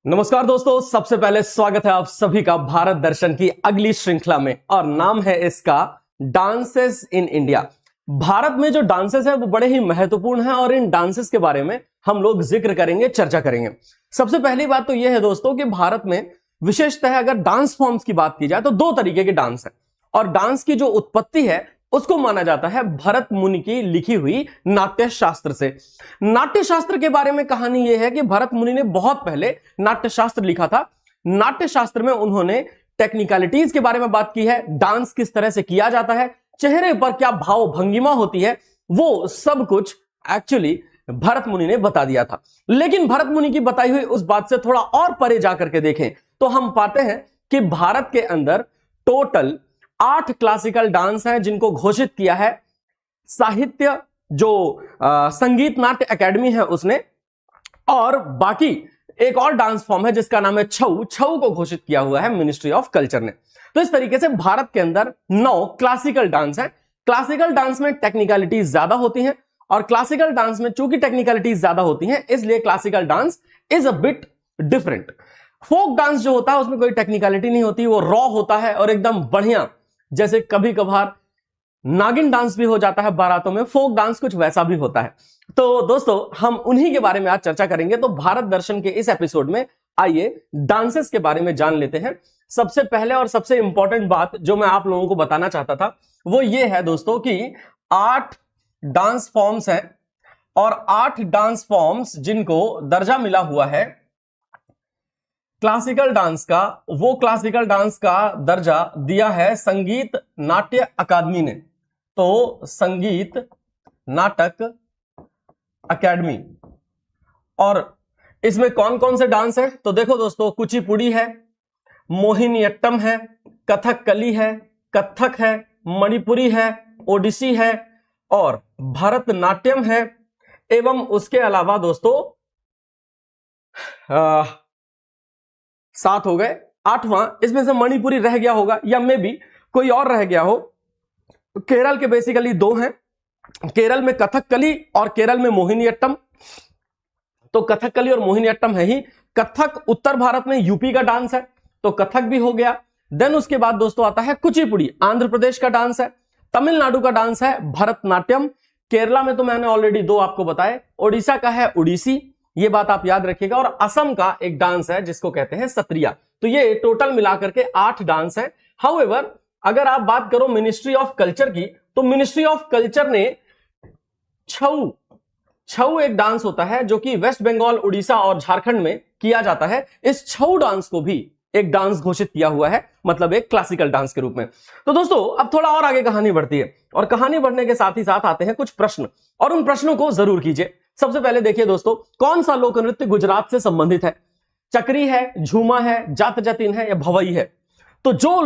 नमस्कार दोस्तों, सबसे पहले स्वागत है आप सभी का भारत दर्शन की अगली श्रृंखला में और नाम है इसका डांसेस इन इंडिया। भारत में जो डांसेस है वो बड़े ही महत्वपूर्ण हैं और इन डांसेस के बारे में हम लोग जिक्र करेंगे, चर्चा करेंगे। सबसे पहली बात तो यह है दोस्तों कि भारत में विशेषतः अगर डांस फॉर्म्स की बात की जाए तो दो तरीके के डांस है और डांस की जो उत्पत्ति है उसको माना जाता है भरत मुनि की लिखी हुई नाट्य शास्त्र से। नाट्य शास्त्र के बारे में कहानी यह है कि भरत मुनि ने बहुत पहले नाट्य शास्त्र लिखा था। नाट्य शास्त्र में उन्होंने टेक्निकलिटीज के बारे में बात की है, डांस किस तरह से किया जाता है, चेहरे पर क्या भाव भंगिमा होती है, वो सब कुछ एक्चुअली भरत मुनि ने बता दिया था। लेकिन भरत मुनि की बताई हुई उस बात से थोड़ा और परे जाकर के देखें तो हम पाते हैं कि भारत के अंदर टोटल 8 क्लासिकल डांस हैं जिनको घोषित किया है साहित्य जो संगीत नाट्य एकेडमी है उसने, और बाकी एक और डांस फॉर्म है जिसका नाम है छऊ। छऊ को घोषित किया हुआ है मिनिस्ट्री ऑफ कल्चर ने। तो इस तरीके से भारत के अंदर 9 क्लासिकल डांस हैं। क्लासिकल डांस में टेक्निकलिटीज ज्यादा होती हैं और क्लासिकल डांस में चूंकि टेक्निकलिटीज ज्यादा होती हैं इसलिए classical dance is a bit different. Folk dance जो होता है उसमें कोई टेक्निकलिटी नहीं होती, वो रॉ होता है और एकदम बढ़िया, जैसे कभी कभार नागिन डांस भी हो जाता है बारातों में, फोक डांस कुछ वैसा भी होता है। तो दोस्तों हम उन्हीं के बारे में आज चर्चा करेंगे। तो भारत दर्शन के इस एपिसोड में आइए डांसेस के बारे में जान लेते हैं। सबसे पहले और सबसे इंपॉर्टेंट बात जो मैं आप लोगों को बताना चाहता था वो ये है दोस्तों कि 8 डांस फॉर्म्स हैं और 8 डांस फॉर्म्स जिनको दर्जा मिला हुआ है क्लासिकल डांस का, वो क्लासिकल डांस का दर्जा दिया है संगीत नाट्य अकादमी ने। तो संगीत नाटक अकेडमी। और इसमें कौन कौन से डांस है तो देखो दोस्तों, कुचिपुड़ी है, मोहिनीअट्टम है, कथकली है, कथक है, मणिपुरी है, ओडिसी है और भरतनाट्यम है। एवं उसके अलावा दोस्तों 7 हो गए, 8वां इसमें से मणिपुरी रह गया होगा या मे बी कोई और रह गया हो। केरल के बेसिकली 2 हैं, केरल में कथकली और केरल में मोहिनीअट्टम। तो कथकली और मोहिनीअट्टम है ही। कथक उत्तर भारत में यूपी का डांस है तो कथक भी हो गया। देन उसके बाद दोस्तों आता है कुचिपुड़ी, आंध्र प्रदेश का डांस है। तमिलनाडु का डांस है भरतनाट्यम। केरला में तो मैंने ऑलरेडी 2 आपको बताए। ओडिशा का है ओडिसी, ये बात आप याद रखिएगा। और असम का एक डांस है जिसको कहते हैं सत्रिया। तो ये टोटल मिलाकर के 8 डांस है। हाउएवर अगर आप बात करो मिनिस्ट्री ऑफ कल्चर की तो मिनिस्ट्री ऑफ कल्चर ने छऊ एक डांस होता है जो कि वेस्ट बंगाल, उड़ीसा और झारखंड में किया जाता है। इस छऊ डांस को भी एक डांस घोषित किया हुआ है, मतलब एक क्लासिकल डांस के रूप में। तो दोस्तों अब थोड़ा और आगे कहानी बढ़ती है और कहानी बढ़ने के साथ ही साथ आते हैं कुछ प्रश्न और उन प्रश्नों को जरूर कीजिए। सबसे पहले देखिए दोस्तों, कौन सा लोक नृत्य गुजरात से संबंधित है? चक्री है, झूमा है, जात जतिन है या भवई है? तो जो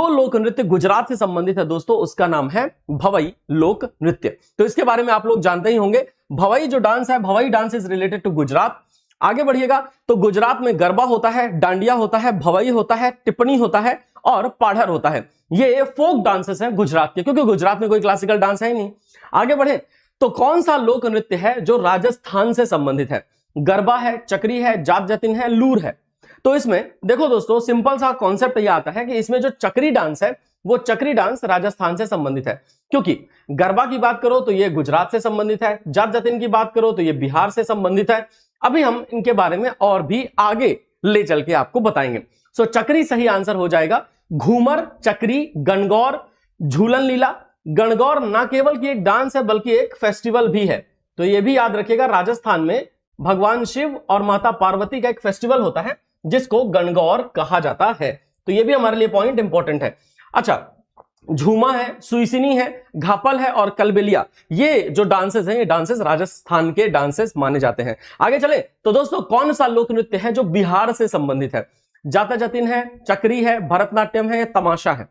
लोक नृत्य गुजरात से संबंधित है दोस्तों उसका नाम है भवई लोक नृत्य। तो इसके बारे में आप लोग जानते ही होंगे। भवई जो डांस है, Bhavai dance is related to Gujarat. आगे बढ़िएगा तो गुजरात में गरबा होता है, डांडिया होता है, भवई होता है, टिप्पणी होता है और पाढ़र होता है। ये फोक डांसेस हैं गुजरात के, क्योंकि गुजरात में कोई क्लासिकल डांस है ही नहीं। आगे बढ़े तो कौन सा लोक नृत्य है जो राजस्थान से संबंधित है? गरबा है, चक्री है, जात जतिन है, लूर है। तो इसमें देखो दोस्तों सिंपल सा कॉन्सेप्ट यह आता है कि इसमें जो चक्री डांस है वो चक्री डांस राजस्थान से संबंधित है, क्योंकि गरबा की बात करो तो ये गुजरात से संबंधित है, जात जतिन की बात करो तो ये बिहार से संबंधित है। अभी हम इनके बारे में और भी आगे ले चल के आपको बताएंगे। सो चक्री सही आंसर हो जाएगा। घूमर, चक्री, गणगौर, झूलन लीला। गणगौर ना केवल की एक डांस है बल्कि एक फेस्टिवल भी है। तो यह भी याद रखिएगा, राजस्थान में भगवान शिव और माता पार्वती का एक फेस्टिवल होता है जिसको गणगौर कहा जाता है। तो यह भी हमारे लिए पॉइंट इंपॉर्टेंट है। अच्छा, झूमा है, सुईसिनी है, घापल है और कलबेलिया, ये जो डांसेस हैं ये डांसेस राजस्थान के डांसेस माने जाते हैं। आगे चले तो दोस्तों कौन सा लोक नृत्य है जो बिहार से संबंधित है? जाता जतिन है, चक्री है, भरतनाट्यम है, तमाशा है।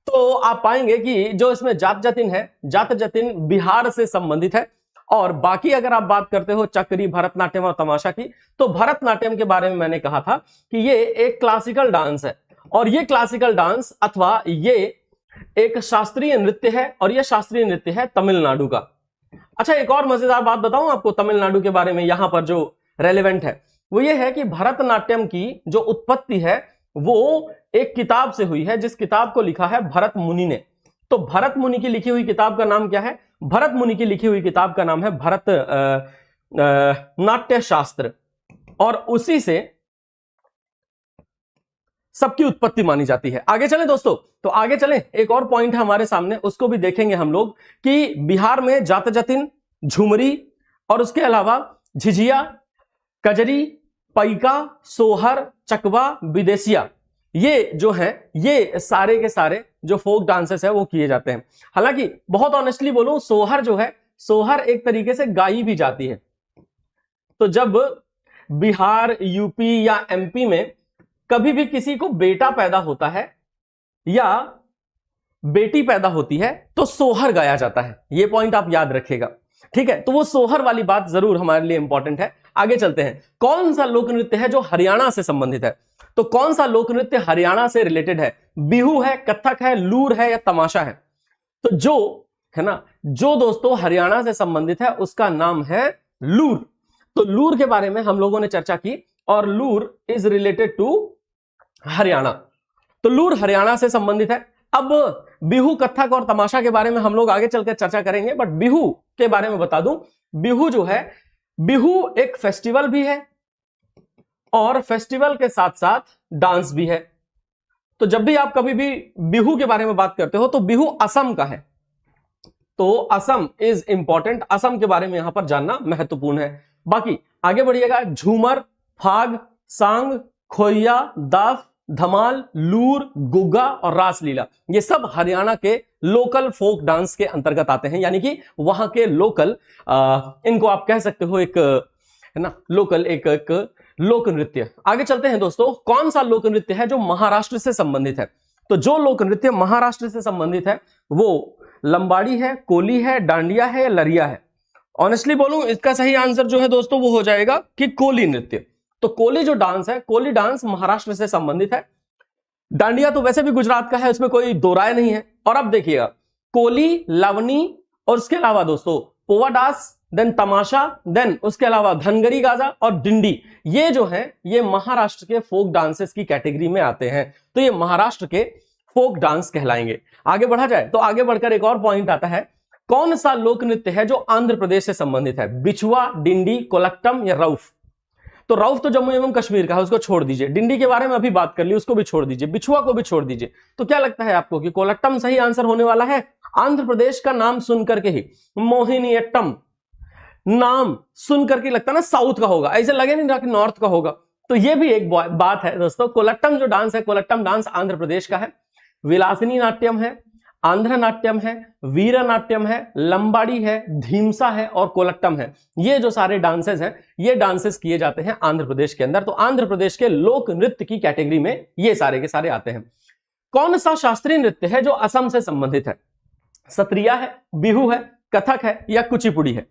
तो आप पाएंगे कि जो इसमें जात जतिन है, जात जतिन बिहार से संबंधित है। और बाकी अगर आप बात करते हो चक्री, भरतनाट्यम और तमाशा की, तो भरतनाट्यम के बारे में मैंने कहा था कि ये एक क्लासिकल डांस है और ये क्लासिकल डांस अथवा ये एक शास्त्रीय नृत्य है और यह शास्त्रीय नृत्य है तमिलनाडु का। अच्छा, एक और मजेदार बात बताऊं आपको तमिलनाडु के बारे में, यहां पर जो रेलेवेंट है। वो ये है कि भरतनाट्यम की जो उत्पत्ति है वो एक किताब से हुई है, जिस किताब को लिखा है भरत मुनि ने। तो भरत मुनि की लिखी हुई किताब का नाम क्या है? भरत मुनि की लिखी हुई किताब का नाम है भरत नाट्य शास्त्र, और उसी से सबकी उत्पत्ति मानी जाती है। आगे चलें दोस्तों, तो आगे चलें, एक और पॉइंट है हमारे सामने, उसको भी देखेंगे हम लोग कि बिहार में जात जतिन, झुमरी और उसके अलावा झिझिया, कजरी, पैका, सोहर, चकवा, विदेशिया, ये जो है ये सारे के सारे जो फोक डांसेस है वो किए जाते हैं। हालांकि बहुत ऑनेस्टली बोलूं, सोहर जो है, सोहर एक तरीके से गाई भी जाती है। तो जब बिहार, यूपी या एमपी में कभी भी किसी को बेटा पैदा होता है या बेटी पैदा होती है तो सोहर गाया जाता है। ये पॉइंट आप याद रखिएगा, ठीक है? तो वो सोहर वाली बात जरूर हमारे लिए इंपॉर्टेंट है। आगे चलते हैं, कौन सा लोक नृत्य है जो हरियाणा से संबंधित है? तो कौन सा लोक नृत्य हरियाणा से रिलेटेड है? बिहू है, कथक है, लूर है या तमाशा है? तो जो है ना, जो दोस्तों हरियाणा से संबंधित है उसका नाम है लूर। तो लूर के बारे में हम लोगों ने चर्चा की, और लूर इज रिलेटेड टू हरियाणा। तो लूर हरियाणा से संबंधित है। अब बिहू, कथक और तमाशा के बारे में हम लोग आगे चलकर चर्चा करेंगे, बट बिहू के बारे में बता दूं, बिहू जो है, बिहू एक फेस्टिवल भी है और फेस्टिवल के साथ साथ डांस भी है। तो जब भी आप कभी भी बिहू के बारे में बात करते हो तो बिहू असम का है, तो असम इज इंपॉर्टेंट, असम के बारे में यहां पर जानना महत्वपूर्ण है। बाकी आगे बढ़िएगा, झूमर, फाग, सांग, खोइया, दाफ, धमाल, लूर, गुग्गा और रासलीला, ये सब हरियाणा के लोकल फोक डांस के अंतर्गत आते हैं, यानी कि वहां के लोकल, इनको आप कह सकते हो एक, है ना, लोकल एक लोक नृत्य। आगे चलते हैं दोस्तों, कौन सा लोक नृत्य है जो महाराष्ट्र से संबंधित है? तो जो लोक नृत्य महाराष्ट्र से संबंधित है वो लंबाड़ी है, कोली है, डांडिया है या लरिया है? ऑनेस्टली बोलूं, इसका सही आंसर जो है दोस्तों वो हो जाएगा कि कोली नृत्य। तो कोली जो डांस है, कोली डांस महाराष्ट्र से संबंधित है। डांडिया तो वैसे भी गुजरात का है, उसमें कोई दो राय नहीं है। और अब देखिएगा, कोली, लावनी और उसके अलावा दोस्तों पोवा डांस, देन तमाशा, देन उसके अलावा धनगरी गाजा और डिंडी, ये जो है ये महाराष्ट्र के फोक डांसेस की कैटेगरी में आते हैं। तो ये महाराष्ट्र के फोक डांस कहलाएंगे। आगे बढ़ा जाए तो आगे बढ़कर एक और पॉइंट आता है, कौन सा लोक नृत्य है जो आंध्र प्रदेश से संबंधित है? बिछुआ, डिंडी, कोलक्टम या रऊफ? तो रऊफ तो जम्मू एवं कश्मीर का है, उसको छोड़ दीजिए। डिंडी के बारे में अभी बात कर ली, उसको भी छोड़ दीजिए। बिछुआ को भी छोड़ दीजिए। तो क्या लगता है आपको कि कोलक्टम सही आंसर होने वाला है? आंध्र प्रदेश का नाम सुनकर के ही, मोहिनीअट्टम नाम सुनकर के लगता है ना साउथ का होगा, ऐसे लगे नहीं रहा कि नॉर्थ का होगा। तो ये भी एक बात है दोस्तों। कोलक्टम जो डांस है, कोलक्टम डांस आंध्र प्रदेश का है। विलासिनी नाट्यम है, आंध्र नाट्यम है, वीर नाट्यम है, लंबाड़ी है, धीमसा है और कोलक्टम है। ये जो सारे डांसेस हैं, ये डांसेस किए जाते हैं आंध्र प्रदेश के अंदर। तो आंध्र प्रदेश के लोक नृत्य की कैटेगरी में ये सारे के सारे आते हैं। कौन सा शास्त्रीय नृत्य है जो असम से संबंधित है? सत्रिया है, बिहू है, कथक है या कुचिपुड़ी है?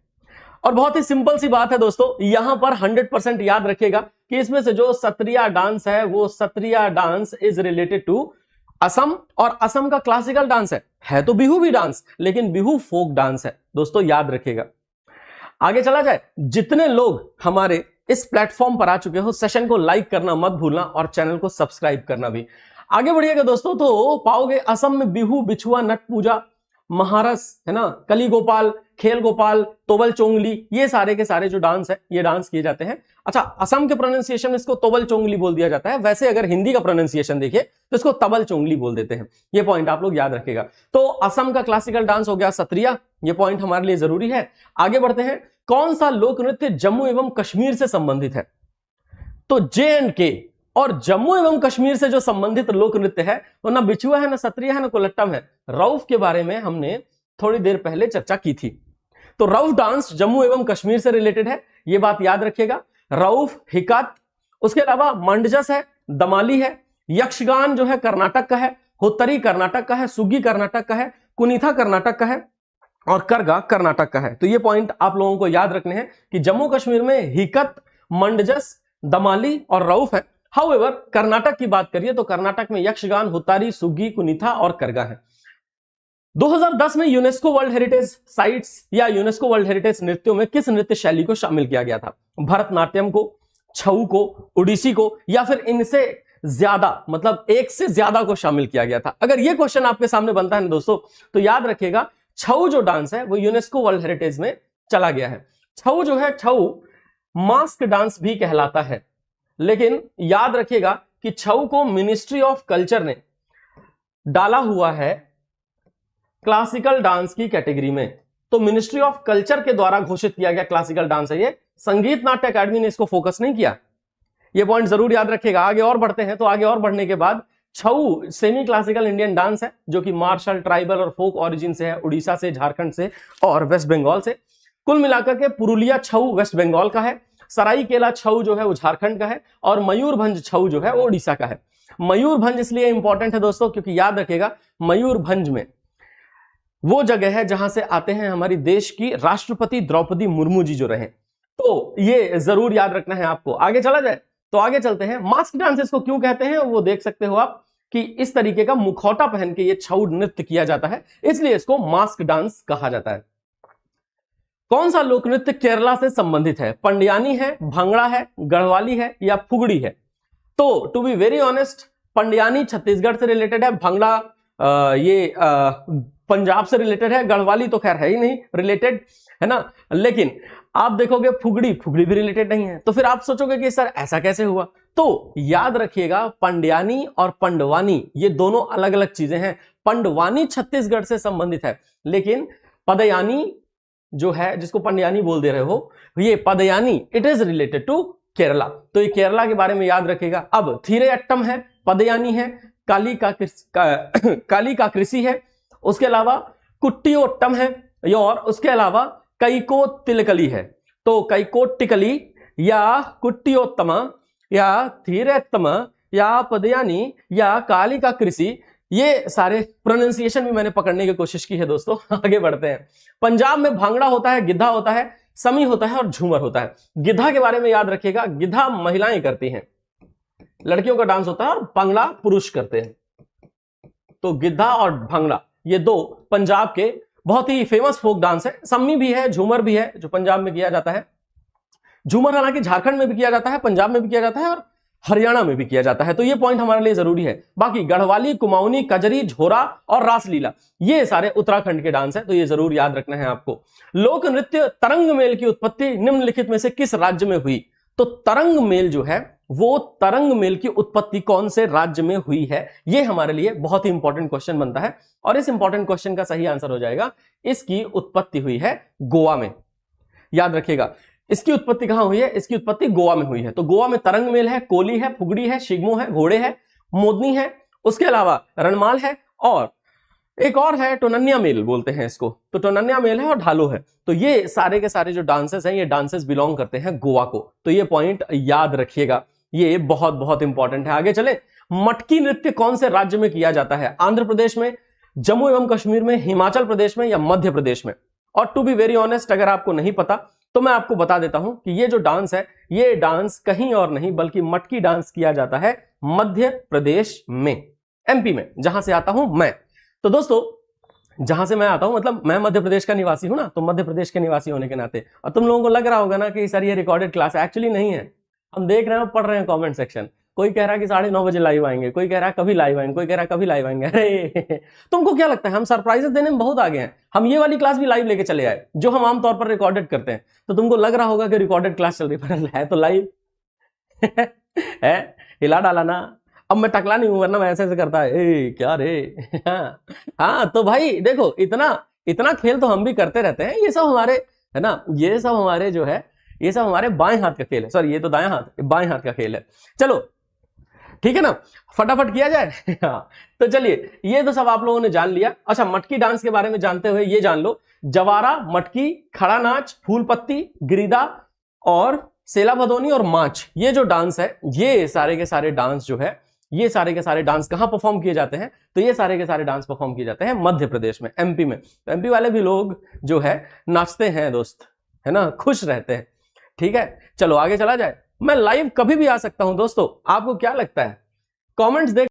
और बहुत ही सिंपल सी बात है दोस्तों, यहां पर 100% याद रखिएगा कि इसमें से जो सत्रिया डांस है वो Sattriya dance is related to Assam, और असम का क्लासिकल डांस है तो बिहू भी डांस, लेकिन बिहू फोक डांस है दोस्तों, याद रखिएगा। आगे चला जाए, जितने लोग हमारे इस प्लेटफॉर्म पर आ चुके हो, सेशन को लाइक करना मत भूलना और चैनल को सब्सक्राइब करना भी। आगे बढ़िएगा दोस्तों तो पाओगे असम में बिहू, बिछुआ, नट पूजा, महारस, है ना, कली गोपाल, खेल गोपाल, तोबल चोंगली, ये सारे के सारे जो डांस है ये डांस किए जाते हैं। अच्छा, असम के प्रोनाउंसिएशन में इसको तोबल चोंगली बोल दिया जाता है, वैसे अगर हिंदी का प्रोनाउंसिएशन देखिए तो इसको तबल चोंगली बोल देते हैं। ये पॉइंट आप लोग याद रखिएगा। तो असम का क्लासिकल डांस हो गया सत्रिया, ये पॉइंट हमारे लिए जरूरी है। आगे बढ़ते हैं, कौन सा लोक नृत्य जम्मू एवं कश्मीर से संबंधित है? तो JNK और जम्मू एवं कश्मीर से जो संबंधित लोक नृत्य है वो ना बिछुआ है, ना सत्रिया है, ना कोलट्टम है। रऊफ के बारे में हमने थोड़ी देर पहले चर्चा की थी। तो रऊफ डांस जम्मू एवं कश्मीर से रिलेटेड है, ये बात याद रखिएगा। रऊफ, हिकत, उसके अलावा मंडजस है, दमाली है, यक्षगान जो है कर्नाटक का है, होत्तरी कर्नाटक का है, सुग्गी कर्नाटक का है, कुनीथा कर्नाटक का है और करगा कर्नाटक का है। तो ये पॉइंट आप लोगों को याद रखने हैं कि जम्मू कश्मीर में हिकत, मंडजस, दमाली और रऊफ है। हाउएवर कर्नाटक की बात करिए तो कर्नाटक में यक्षगान, होतारी, सुग्गी, कुनीथा और करगा है। 2010 में यूनेस्को वर्ल्ड हेरिटेज साइट्स या यूनेस्को वर्ल्ड हेरिटेज नृत्यों में किस नृत्य शैली को शामिल किया गया था? भरतनाट्यम को, छऊ को, उड़ीसी को, या फिर इनसे ज्यादा, मतलब एक से ज्यादा को शामिल किया गया था? अगर ये क्वेश्चन आपके सामने बनता है ना दोस्तों, तो याद रखिएगा छऊ जो डांस है वो यूनेस्को वर्ल्ड हेरिटेज में चला गया है। छऊ जो है, छऊ मास्क डांस भी कहलाता है, लेकिन याद रखिएगा कि छऊ को मिनिस्ट्री ऑफ कल्चर ने डाला हुआ है क्लासिकल डांस की कैटेगरी में। तो मिनिस्ट्री ऑफ कल्चर के द्वारा घोषित किया गया क्लासिकल डांस है ये, संगीत नाट्य अकादमी ने इसको फोकस नहीं किया। ये पॉइंट जरूर याद रखिएगा। आगे और बढ़ते हैं, तो आगे और बढ़ने के बाद छऊ सेमी क्लासिकल इंडियन डांस है, जो कि मार्शल, ट्राइबल और फोक ओरिजिन से है, उड़ीसा से, झारखंड से और वेस्ट बंगाल से। कुल मिलाकर के पुरुलिया छऊ वेस्ट बंगाल का है, सरायकेला छऊ जो है वो झारखंड का है, और मयूरभंज छऊ जो है वो उड़ीसा का है। मयूरभंज इसलिए इंपॉर्टेंट है दोस्तों क्योंकि याद रखिएगा मयूरभंज में वो जगह है जहां से आते हैं हमारी देश की राष्ट्रपति द्रौपदी मुर्मू जी जो रहे। तो ये जरूर याद रखना है आपको। आगे चला जाए, तो आगे चलते हैं। मास्क डांस इसको क्यों कहते हैं वो देख सकते हो आप, कि इस तरीके का मुखौटा पहन के ये छऊ नृत्य किया जाता है, इसलिए इसको मास्क डांस कहा जाता है। कौन सा लोक नृत्य केरला से संबंधित है? पंडियानी है, भांगड़ा है, गढ़वाली है या फुगड़ी है? तो टू बी वेरी ऑनेस्ट, पंडियानी छत्तीसगढ़ से रिलेटेड है, भांगड़ा ये पंजाब से रिलेटेड है, गढ़वाली तो खैर है ही नहीं रिलेटेड, है ना। लेकिन आप देखोगे फुगड़ी भी रिलेटेड नहीं है। तो फिर आप सोचोगे कि सर ऐसा कैसे हुआ? तो याद रखिएगा पंडियानी और पंडवानी ये दोनों अलग अलग चीजें हैं। पंडवानी छत्तीसगढ़ से संबंधित है, लेकिन पदयानी जो है, जिसको पंडियानी बोल दे रहे हो, ये पदयानी it is related to Kerala. तो ये केरला के बारे में याद रखिएगा। अब थीरे अट्टम है, पदयानी है, काली का कृषि है, उसके अलावा कुट्टियोट्टम है, और उसके अलावा कईको तिलकली है। तो कईको टिकली या कुट्टियोत्तमा या थीरेत्तम या पदयानी या काली का कृषि, ये सारे प्रोनाउंसिएशन भी मैंने पकड़ने की कोशिश की है दोस्तों। आगे बढ़ते हैं। पंजाब में भांगड़ा होता है, गिद्धा होता है, समी होता है और झूमर होता है। गिद्धा के बारे में याद रखिएगा, गिद्धा महिलाएं करती हैं, लड़कियों का डांस होता है, और भांगड़ा पुरुष करते हैं। तो गिद्धा और भांगड़ा ये दो पंजाब के बहुत ही फेमस फोक डांस है। सम्मी भी है, झूमर भी है, जो पंजाब में किया जाता है। झूमर हालांकि झारखंड में भी किया जाता है, पंजाब में भी किया जाता है और हरियाणा में भी किया जाता है। तो ये पॉइंट हमारे लिए जरूरी है। बाकी गढ़वाली, कुमाऊनी, कजरी, झोरा और रासलीला ये सारे उत्तराखंड के डांस है, तो ये जरूर याद रखना है आपको। लोक नृत्य तरंग मेल की उत्पत्ति निम्नलिखित में से किस राज्य में हुई? तो तरंग मेल जो है वो तरंग मेल की उत्पत्ति कौन से राज्य में हुई है, ये हमारे लिए बहुत ही इंपॉर्टेंट क्वेश्चन बनता है। और इस इंपॉर्टेंट क्वेश्चन का सही आंसर हो जाएगा, इसकी उत्पत्ति हुई है गोवा में। याद रखिएगा, इसकी उत्पत्ति कहां हुई है? इसकी उत्पत्ति गोवा में हुई है। तो गोवा में तरंग मेल है, कोली है, फुगड़ी है, शिगमो है, घोड़े है, मोदनी है, उसके अलावा रणमाल है, और एक और है टोनन्या मेल बोलते हैं इसको। तो टोनन्या मेल है और ढालो है। तो ये सारे के सारे जो डांसेस हैं, ये डांसेस बिलोंग करते हैं गोवा को। तो ये पॉइंट याद रखिएगा, ये बहुत बहुत इंपॉर्टेंट है। आगे चले, मटकी नृत्य कौन से राज्य में किया जाता है? आंध्र प्रदेश में, जम्मू एवं कश्मीर में, हिमाचल प्रदेश में या मध्य प्रदेश में? और टू बी वेरी ऑनेस्ट, अगर आपको नहीं पता तो मैं आपको बता देता हूं कि ये जो डांस है, ये डांस कहीं और नहीं बल्कि मटकी डांस किया जाता है मध्य प्रदेश में, एमपी में, जहां से आता हूं मैं। तो दोस्तों, जहां से मैं आता हूं, मतलब मैं मध्य प्रदेश का निवासी हूं ना, तो मध्य प्रदेश के निवासी होने के नाते, और तुम लोगों को लग रहा होगा ना कि सर ये रिकॉर्डेड क्लास है। एक्चुअली नहीं है, हम देख रहे हैं, पढ़ रहे हैं कमेंट सेक्शन। कोई कह रहा है कि 9:30 बजे लाइव आएंगे, कोई कह रहा है कभी लाइव आएंगे, कोई कह रहा है कभी लाइव आएंगे। अरे तुमको क्या लगता है हम सरप्राइजेस देने में बहुत आगे हैं? हम ये वाली क्लास भी लाइव लेके चले आए, जो हम आमतौर पर रिकॉर्डेड करते हैं। तो तुमको लग रहा होगा कि रिकॉर्डेड क्लास चल रही है तो लाइव है, हिला डाला ना। अब मैं टकला नहीं हूं, वरना मैं ऐसे करता है, ए क्या रे। हाँ तो भाई देखो, इतना खेल तो हम भी करते रहते हैं। ये सब हमारे, है ना, ये सब हमारे जो है, ये सब हमारे बाएं हाथ का खेल है। सॉरी, ये तो दाएं हाथ, बाएं हाथ का खेल है। चलो ठीक है ना, फटाफट किया जाए। हाँ, तो चलिए, ये तो सब आप लोगों ने जान लिया। अच्छा, मटकी डांस के बारे में जानते हुए ये जान लो, जवारा, मटकी, खड़ा नाच, फूल पत्ती, गिरिदा और सेला भदोनी और माच, ये जो डांस है, ये सारे के सारे डांस जो है, ये सारे के सारे डांस कहां परफॉर्म किए जाते हैं? तो ये सारे के सारे डांस परफॉर्म किए जाते हैं मध्य प्रदेश में, एमपी में। तो एमपी वाले भी लोग जो है नाचते हैं दोस्त, है ना, खुश रहते हैं। ठीक है, चलो आगे चला जाए। मैं लाइव कभी भी आ सकता हूं दोस्तों, आपको क्या लगता है? कमेंट्स देख